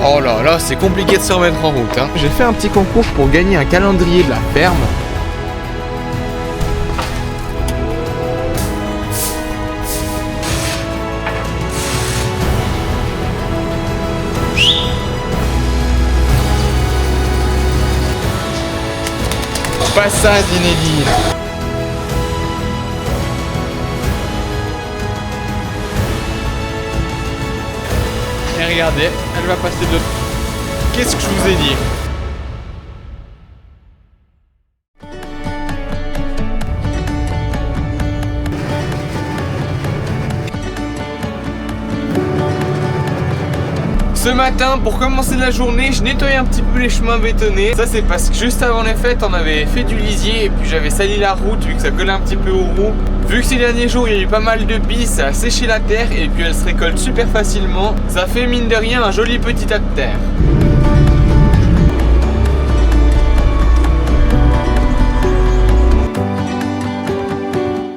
Oh là là, c'est compliqué de se remettre en route, hein. J'ai fait un petit concours pour gagner un calendrier de la ferme. Passage inédit. Et regardez, elle va passer de... Qu'est-ce que je vous ai dit? Ce matin, pour commencer la journée, je nettoyais un petit peu les chemins bétonnés. Ça, c'est parce que juste avant les fêtes, on avait fait du lisier et puis j'avais sali la route vu que ça collait un petit peu aux roues. Vu que ces derniers jours, il y a eu pas mal de billes, ça a séché la terre et puis elle se récolte super facilement. Ça fait mine de rien un joli petit tas de terre.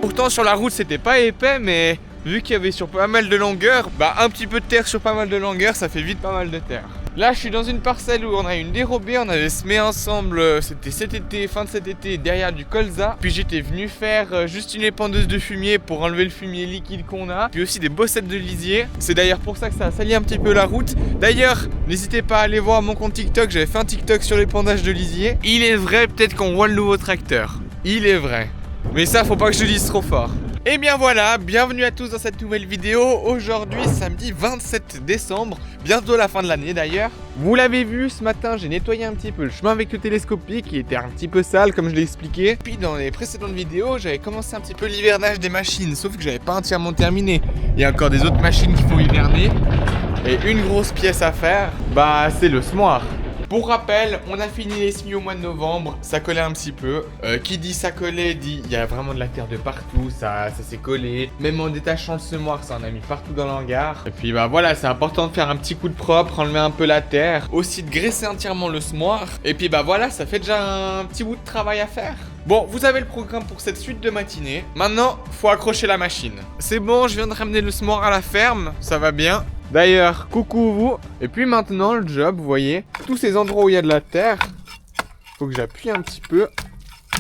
Pourtant, sur la route, c'était pas épais, mais... vu qu'il y avait sur pas mal de longueur, bah un petit peu de terre sur pas mal de longueur, ça fait vite pas mal de terre. Là, je suis dans une parcelle où on a une dérobée, on avait semé ensemble, c'était cet été, fin de cet été, derrière du colza. Puis j'étais venu faire juste une épandeuse de fumier pour enlever le fumier liquide qu'on a. Puis aussi des bossettes de lisier. C'est d'ailleurs pour ça que ça a sali un petit peu la route. D'ailleurs, n'hésitez pas à aller voir mon compte TikTok, j'avais fait un TikTok sur l'épandage de lisier. Il est vrai, peut-être qu'on voit le nouveau tracteur. Il est vrai. Mais ça, faut pas que je le dise trop fort. Et bien voilà, bienvenue à tous dans cette nouvelle vidéo. Aujourd'hui, samedi 27 décembre, bientôt la fin de l'année d'ailleurs. Vous l'avez vu, ce matin, j'ai nettoyé un petit peu le chemin avec le télescopique qui était un petit peu sale comme je l'ai expliqué. Puis dans les précédentes vidéos, j'avais commencé un petit peu l'hivernage des machines, sauf que j'avais pas entièrement terminé. Il y a encore des autres machines qu'il faut hiverner. Et une grosse pièce à faire, bah c'est le semoir. Pour rappel, on a fini les semis au mois de novembre, ça collait un petit peu. Qui dit ça collait, dit il y a vraiment de la terre de partout, ça s'est collé. Même en détachant le semoir, ça en a mis partout dans l'hangar. Et puis bah voilà, c'est important de faire un petit coup de propre, enlever un peu la terre. Aussi de graisser entièrement le semoir. Et puis bah voilà, ça fait déjà un petit bout de travail à faire. Bon, vous avez le programme pour cette suite de matinée. Maintenant, faut accrocher la machine. C'est bon, je viens de ramener le semoir à la ferme, ça va bien. D'ailleurs, coucou vous. Et puis maintenant, le job, vous voyez, tous ces endroits où il y a de la terre, faut que j'appuie un petit peu.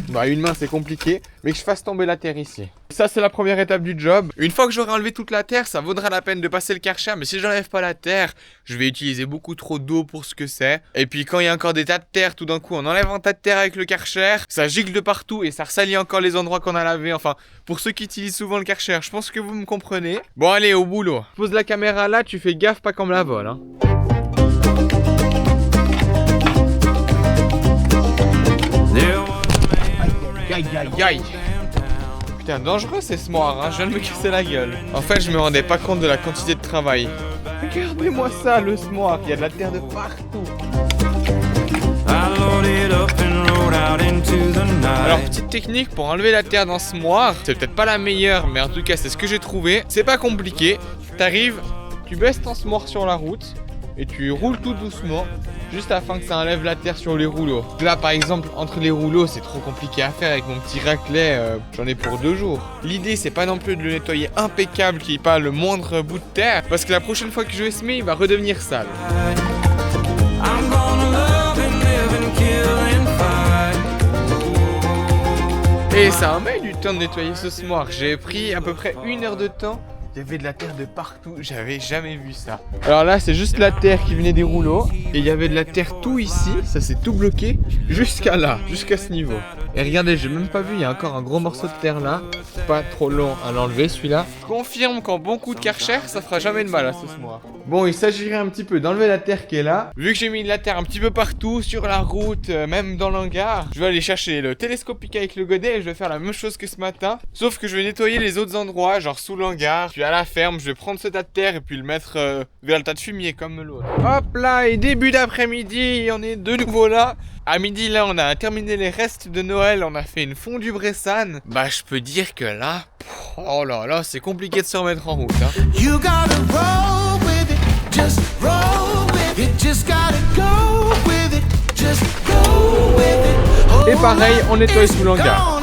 Bah, une main, c'est compliqué, mais que je fasse tomber la terre ici. Ça, c'est la première étape du job. Une fois que j'aurai enlevé toute la terre, ça vaudra la peine de passer le Karcher. Mais si j'enlève pas la terre, je vais utiliser beaucoup trop d'eau pour ce que c'est. Et puis, quand il y a encore des tas de terre, tout d'un coup, on enlève un tas de terre avec le Karcher. Ça gicle de partout et ça ressalit encore les endroits qu'on a lavés. Enfin, pour ceux qui utilisent souvent le Karcher, je pense que vous me comprenez. Bon, allez, au boulot. Je pose la caméra là, tu fais gaffe, pas qu'on me la vole, hein. Aïe aïe aïe. Putain, dangereux ces semoirs, hein, je viens de me casser la gueule. En fait, je me rendais pas compte de la quantité de travail. Regardez-moi ça, le semoir, il y a de la terre de partout. Alors, petite technique pour enlever la terre dans ce semoir, c'est peut-être pas la meilleure, mais en tout cas, c'est ce que j'ai trouvé. C'est pas compliqué, t'arrives, tu baisses ton semoir sur la route et tu roules tout doucement, juste afin que ça enlève la terre sur les rouleaux. Là par exemple, entre les rouleaux, c'est trop compliqué à faire avec mon petit raclet, j'en ai pour 2 jours. L'idée c'est pas non plus de le nettoyer impeccable, qu'il n'y ait pas le moindre bout de terre, parce que la prochaine fois que je vais semer, il va redevenir sale. Et ça a mis du temps de nettoyer ce semoir, j'ai pris à peu près 1 heure de temps. Il y avait de la terre de partout, j'avais jamais vu ça. Alors là, c'est juste la terre qui venait des rouleaux. Et il y avait de la terre tout ici, ça s'est tout bloqué jusqu'à là, jusqu'à ce niveau. Et regardez, j'ai même pas vu, il y a encore un gros morceau de terre là. Pas trop long à l'enlever celui-là. Je confirme qu'en bon coup de Karcher, ça fera jamais de mal à ce semoir. Bon, il s'agirait un petit peu d'enlever la terre qui est là. Vu que j'ai mis de la terre un petit peu partout, sur la route, même dans l'hangar, je vais aller chercher le télescopique avec le godet et je vais faire la même chose que ce matin. Sauf que je vais nettoyer les autres endroits, genre sous l'hangar. Puis à la ferme, je vais prendre ce tas de terre et puis le mettre vers le tas de fumier comme l'autre. Hop là, et début d'après-midi, on est de nouveau là. À midi là, on a terminé les restes de Noël, on a fait une fondue Bressan. Bah je peux dire que là, oh là là, c'est compliqué de se remettre en route, hein. You gotta roll with it, just roll with it, just gotta go with it, just go with it. Et pareil, on nettoie sous l'hangar.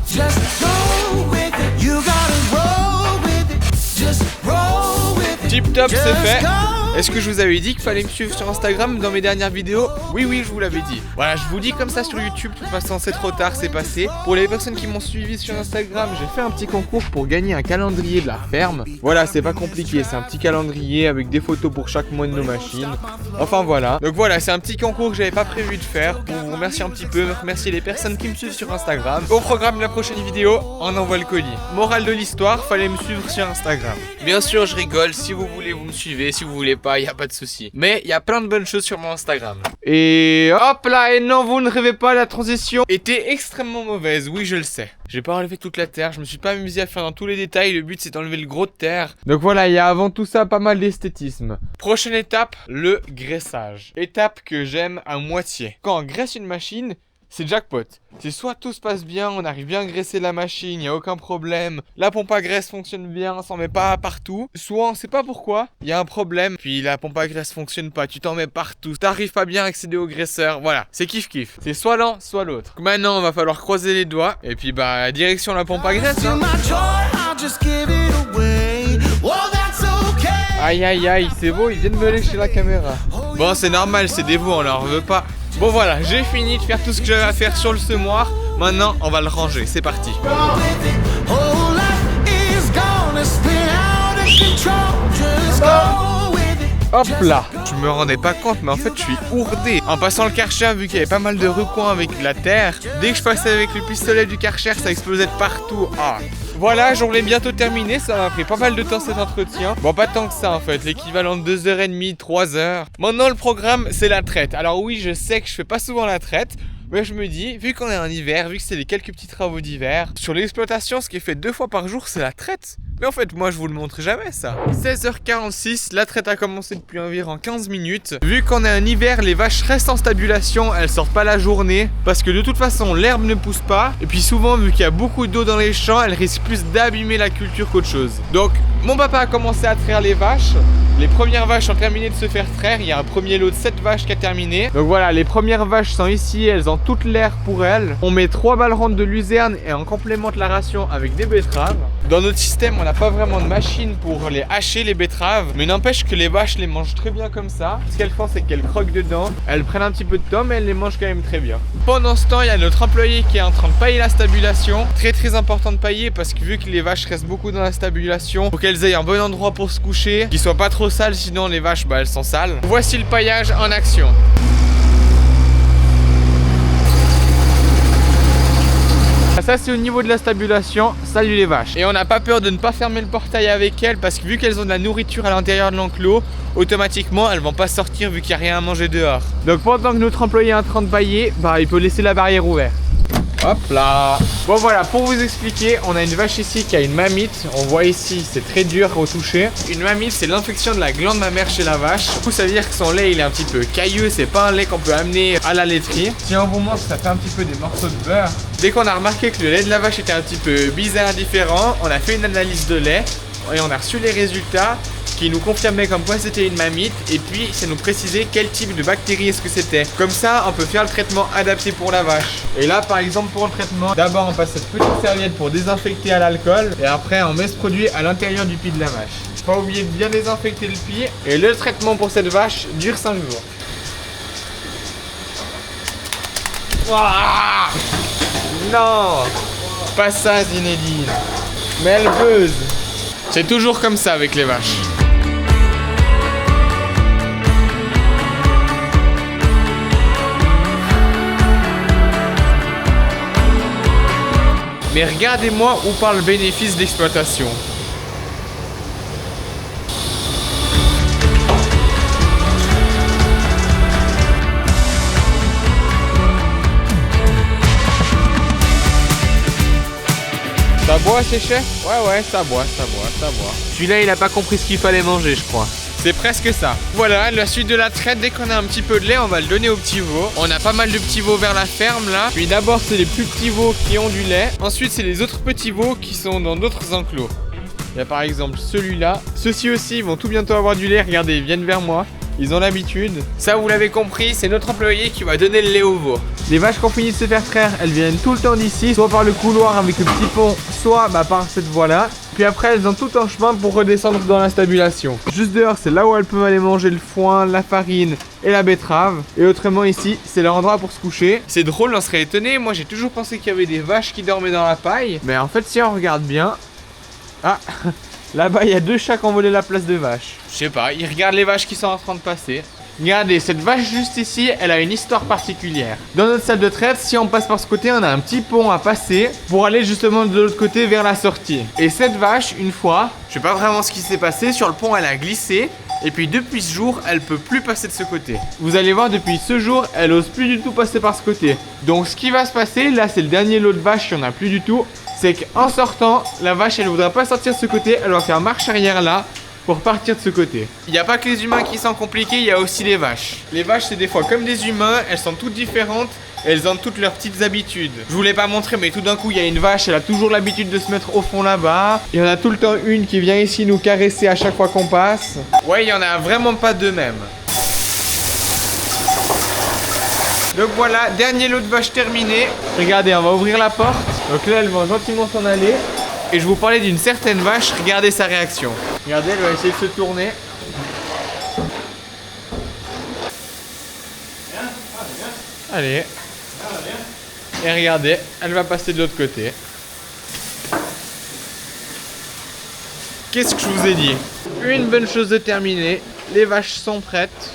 Just roll with it, you gotta roll with it, just roll with it. top, c'est fait. Est-ce que je vous avais dit qu'il fallait me suivre sur Instagram dans mes dernières vidéos? Oui, je vous l'avais dit. Voilà, je vous dis comme ça sur YouTube, de toute façon c'est trop tard, c'est passé. Pour les personnes qui m'ont suivi sur Instagram, j'ai fait un petit concours pour gagner un calendrier de la ferme. Voilà, c'est pas compliqué, c'est un petit calendrier avec des photos pour chaque mois de nos machines. Enfin voilà. Donc voilà, c'est un petit concours que j'avais pas prévu de faire pour vous remercier un petit peu, remercier les personnes qui me suivent sur Instagram. Au programme de la prochaine vidéo, on envoie le colis. Morale de l'histoire, fallait me suivre sur Instagram. Bien sûr, je rigole, si vous voulez, vous me suivez, si vous voulez pas, y a pas de souci. Mais il y a plein de bonnes choses sur mon Instagram. Et hop là, et non, vous ne rêvez pas, la transition était extrêmement mauvaise, oui je le sais. J'ai pas enlevé toute la terre, je me suis pas amusé à faire dans tous les détails, le but c'est d'enlever le gros de terre. Donc voilà, il y a avant tout ça pas mal d'esthétisme. Prochaine étape, le graissage. Étape que j'aime à moitié. Quand on graisse une machine, c'est jackpot. C'est soit tout se passe bien, on arrive bien à graisser la machine, il n'y a aucun problème. La pompe à graisse fonctionne bien, ça s'en met pas partout. Soit on sait pas pourquoi, il y a un problème, puis la pompe à graisse fonctionne pas, tu t'en mets partout. T'arrives pas bien à accéder au graisseur, voilà. C'est kiff-kiff. C'est soit l'un, soit l'autre. Maintenant, on va falloir croiser les doigts. Et puis bah, direction la pompe à graisse. Hein. Aïe, c'est beau, ils viennent me lécher la caméra. Bon, c'est normal, c'est des veaux, on leur veut pas. Bon voilà, j'ai fini de faire tout ce que j'avais à faire sur le semoir. Maintenant, on va le ranger, c'est parti. Hop là. Je me rendais pas compte, mais en fait je suis ourdé. En passant le Karcher, vu qu'il y avait pas mal de recoins avec la terre, dès que je passais avec le pistolet du Karcher, ça explosait de partout. Ah. Voilà, j'en ai bientôt terminé, ça m'a pris pas mal de temps cet entretien. Bon, pas tant que ça en fait, l'équivalent de 2h30, 3h. Maintenant le programme, c'est la traite. Alors oui, je sais que je fais pas souvent la traite, mais je me dis, vu qu'on est en hiver, vu que c'est les quelques petits travaux d'hiver, sur l'exploitation, ce qui est fait 2 fois par jour, c'est la traite. Mais en fait, moi, je vous le montre jamais, ça. 16h46, la traite a commencé depuis environ 15 minutes. Vu qu'on est en hiver, les vaches restent en stabulation, elles sortent pas la journée, parce que de toute façon, l'herbe ne pousse pas. Et puis souvent, vu qu'il y a beaucoup d'eau dans les champs, elles risquent plus d'abîmer la culture qu'autre chose. Donc, mon papa a commencé à traire les vaches. Les premières vaches ont terminé de se faire traire. Il y a un premier lot de 7 vaches qui a terminé. Donc voilà, les premières vaches sont ici. Elles ont toute l'air pour elles. On met 3 balles rondes de luzerne et on complémente la ration avec des betteraves. Dans notre système, on n'a pas vraiment de machine pour les hacher, les betteraves. Mais n'empêche que les vaches les mangent très bien comme ça. Ce qu'elles font, c'est qu'elles croquent dedans. Elles prennent un petit peu de temps, mais elles les mangent quand même très bien. Pendant ce temps, il y a notre employé qui est en train de pailler la stabulation. Très important de pailler parce que vu que les vaches restent beaucoup dans la stabulation, faut qu'elles aient un bon endroit pour se coucher, qu'ils soient pas trop sales, sinon les vaches elles sont sales. Voici le paillage en action. Ça c'est au niveau de la stabulation, salut les vaches. Et on n'a pas peur de ne pas fermer le portail avec elles parce que vu qu'elles ont de la nourriture à l'intérieur de l'enclos, automatiquement elles vont pas sortir vu qu'il n'y a rien à manger dehors. Donc pendant que notre employé est en train de pailler, il peut laisser la barrière ouverte. Hop là. Bon voilà, pour vous expliquer, on a une vache ici qui a une mamite. On voit ici, c'est très dur au toucher. Une mamite, c'est l'infection de la glande mammaire chez la vache. Du coup, ça veut dire que son lait, il est un petit peu cailleux. C'est pas un lait qu'on peut amener à la laiterie. Si on vous montre, ça fait un petit peu des morceaux de beurre. Dès qu'on a remarqué que le lait de la vache était un petit peu bizarre, différent, on a fait une analyse de lait et on a reçu les résultats qui nous confirmait comme quoi c'était une mamite et puis ça nous précisait quel type de bactérie est-ce que c'était. Comme ça on peut faire le traitement adapté pour la vache. Et là par exemple pour le traitement, d'abord on passe cette petite serviette pour désinfecter à l'alcool et après on met ce produit à l'intérieur du pied de la vache. Pas oublier de bien désinfecter le pied et le traitement pour cette vache dure 5 jours. Ouah, non, pas ça Zinedine. Mais elle buzz. C'est toujours comme ça avec les vaches. Mais regardez-moi où part le bénéfice d'exploitation. Ça boit, c'est chef? Ouais, ça boit. Celui-là, il a pas compris ce qu'il fallait manger, je crois. C'est presque ça. Voilà, la suite de la traite, dès qu'on a un petit peu de lait, on va le donner aux petits veaux. On a pas mal de petits veaux vers la ferme, là. Puis d'abord, c'est les plus petits veaux qui ont du lait. Ensuite, c'est les autres petits veaux qui sont dans d'autres enclos. Il y a par exemple celui-là. Ceux-ci aussi, ils vont tout bientôt avoir du lait. Regardez, ils viennent vers moi. Ils ont l'habitude. Ça, vous l'avez compris, c'est notre employé qui va donner le lait aux veaux. Les vaches qui ont fini de se faire traire, elles viennent tout le temps d'ici, soit par le couloir avec le petit pont, soit par cette voie-là. Puis après, elles ont tout un chemin pour redescendre dans la stabulation. Juste dehors, c'est là où elles peuvent aller manger le foin, la farine et la betterave. Et autrement ici, c'est leur endroit pour se coucher. C'est drôle, on serait étonné. Moi, j'ai toujours pensé qu'il y avait des vaches qui dormaient dans la paille. Mais en fait, si on regarde bien... Ah, là-bas, il y a 2 chats qui ont volé la place de vache. Je sais pas, ils regardent les vaches qui sont en train de passer. Regardez, cette vache juste ici, elle a une histoire particulière. Dans notre salle de traite, si on passe par ce côté, on a un petit pont à passer pour aller justement de l'autre côté vers la sortie. Et cette vache, une fois, je sais pas vraiment ce qui s'est passé, sur le pont elle a glissé. Et puis depuis ce jour, elle peut plus passer de ce côté. Vous allez voir, depuis ce jour, elle ose plus du tout passer par ce côté. Donc ce qui va se passer, là c'est le dernier lot de vaches, il n'y en a plus du tout. C'est qu'en sortant, la vache elle voudra pas sortir de ce côté, elle va faire marche arrière là. Pour partir de ce côté. Il n'y a pas que les humains qui sont compliqués, il y a aussi les vaches. Les vaches c'est des fois comme des humains, elles sont toutes différentes. Elles ont toutes leurs petites habitudes. Je vous l'ai pas montré, mais tout d'un coup il y a une vache, elle a toujours l'habitude de se mettre au fond là-bas. Il y en a tout le temps une qui vient ici nous caresser à chaque fois qu'on passe. Ouais, il y en a vraiment pas deux mêmes. Donc voilà, dernier lot de vaches terminé. Regardez, on va ouvrir la porte. Donc là elles vont gentiment s'en aller. Et je vous parlais d'une certaine vache, regardez sa réaction. Regardez, elle va essayer de se tourner. Allez. Et regardez, elle va passer de l'autre côté. Qu'est-ce que je vous ai dit? Une bonne chose de terminée, les vaches sont prêtes.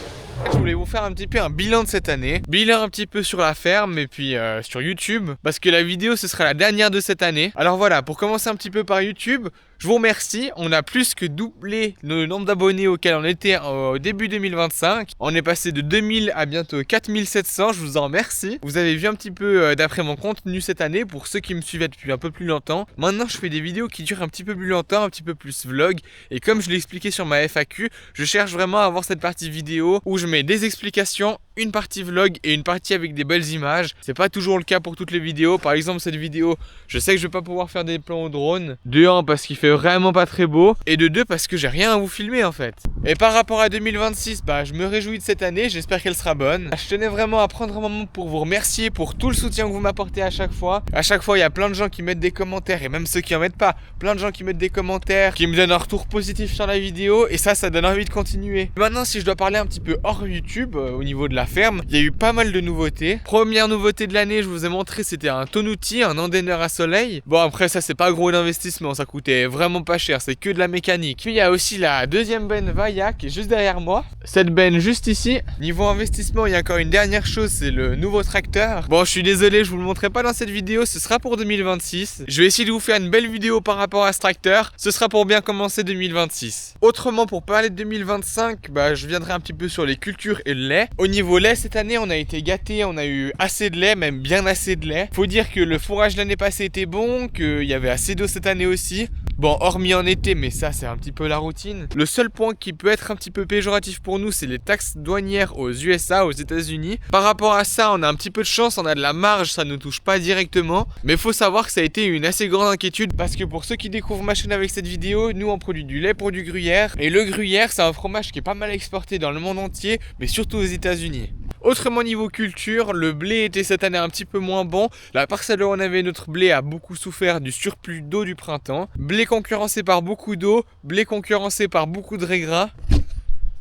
Je voulais vous faire un petit peu un bilan de cette année. Bilan un petit peu sur la ferme et puis sur YouTube. Parce que la vidéo ce sera la dernière de cette année. Alors voilà, pour commencer un petit peu par YouTube, je vous remercie. On a plus que doublé le nombre d'abonnés auquel on était au début 2025. On est passé de 2000 à bientôt 4700. Je vous en remercie. Vous avez vu un petit peu d'après mon contenu cette année pour ceux qui me suivaient depuis un peu plus longtemps. Maintenant je fais des vidéos qui durent un petit peu plus longtemps, un petit peu plus vlog. Et comme je l'ai expliqué sur ma FAQ, je cherche vraiment à avoir cette partie vidéo où je mets des explications, une partie vlog et une partie avec des belles images. C'est pas toujours le cas pour toutes les vidéos. Par exemple cette vidéo, je sais que je vais pas pouvoir faire des plans au drone. De 1 parce qu'il fait vraiment pas très beau. Et de 2 parce que j'ai rien à vous filmer en fait. Et par rapport à 2026, je me réjouis de cette année. J'espère qu'elle sera bonne. Je tenais vraiment à prendre un moment pour vous remercier pour tout le soutien que vous m'apportez à chaque fois. À chaque fois il y a plein de gens qui mettent des commentaires. Et même ceux qui en mettent pas. Plein de gens qui mettent des commentaires, qui me donnent un retour positif sur la vidéo. Et ça donne envie de continuer. Maintenant si je dois parler un petit peu hors YouTube, au niveau de la ferme, il y a eu pas mal de nouveautés. Première nouveauté de l'année, je vous ai montré, c'était un tonouti, un endaineur à soleil. Bon après ça c'est pas gros d'investissement, ça coûtait vraiment pas cher, c'est que de la mécanique. Puis il y a aussi la deuxième benne Vaillat qui est juste derrière moi. Cette benne juste ici. Niveau investissement, il y a encore une dernière chose, c'est le nouveau tracteur. Bon je suis désolé, je vous le montrerai pas dans cette vidéo, ce sera pour 2026. Je vais essayer de vous faire une belle vidéo par rapport à ce tracteur. Ce sera pour bien commencer 2026. Autrement pour parler de 2025, je viendrai un petit peu sur les cultures et le lait. Au niveau lait, cette année on a été gâtés, on a eu assez de lait, même bien assez de lait. Faut dire que le fourrage l'année passée était bon, qu'il y avait assez d'eau cette année aussi. Bon, hormis en été, mais ça c'est un petit peu la routine. Le seul point qui peut être un petit peu péjoratif pour nous, c'est les taxes douanières aux USA, aux États-Unis. Par rapport à ça, on a un petit peu de chance, on a de la marge, ça ne nous touche pas directement. Mais faut savoir que ça a été une assez grande inquiétude parce que pour ceux qui découvrent ma chaîne avec cette vidéo, nous on produit du lait pour du gruyère. Et le gruyère, c'est un fromage qui est pas mal exporté dans le monde entier, mais surtout aux États-Unis. Autrement niveau culture, le blé était cette année un petit peu moins bon. La parcelle où on avait notre blé a beaucoup souffert du surplus d'eau du printemps. Blé concurrencé par beaucoup d'eau, blé concurrencé par beaucoup de raigrats.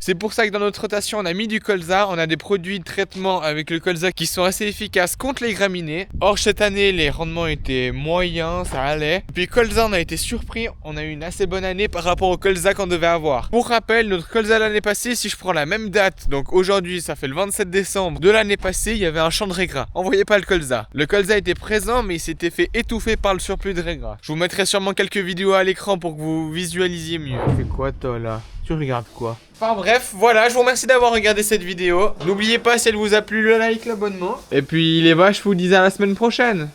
C'est pour ça que dans notre rotation, on a mis du colza. On a des produits de traitement avec le colza qui sont assez efficaces contre les graminées. Or, cette année, les rendements étaient moyens, ça allait. Puis colza, on a été surpris. On a eu une assez bonne année par rapport au colza qu'on devait avoir. Pour rappel, notre colza l'année passée, si je prends la même date, donc aujourd'hui, ça fait le 27 décembre de l'année passée, il y avait un champ de raigras. On voyait pas le colza. Le colza était présent, mais il s'était fait étouffer par le surplus de raigras. Je vous mettrai sûrement quelques vidéos à l'écran pour que vous visualisiez mieux. Tu fais quoi, toi, là? Tu regardes quoi? Enfin bref, voilà, je vous remercie d'avoir regardé cette vidéo. N'oubliez pas, si elle vous a plu, le like, l'abonnement. Et puis les vaches, je vous dis à la semaine prochaine.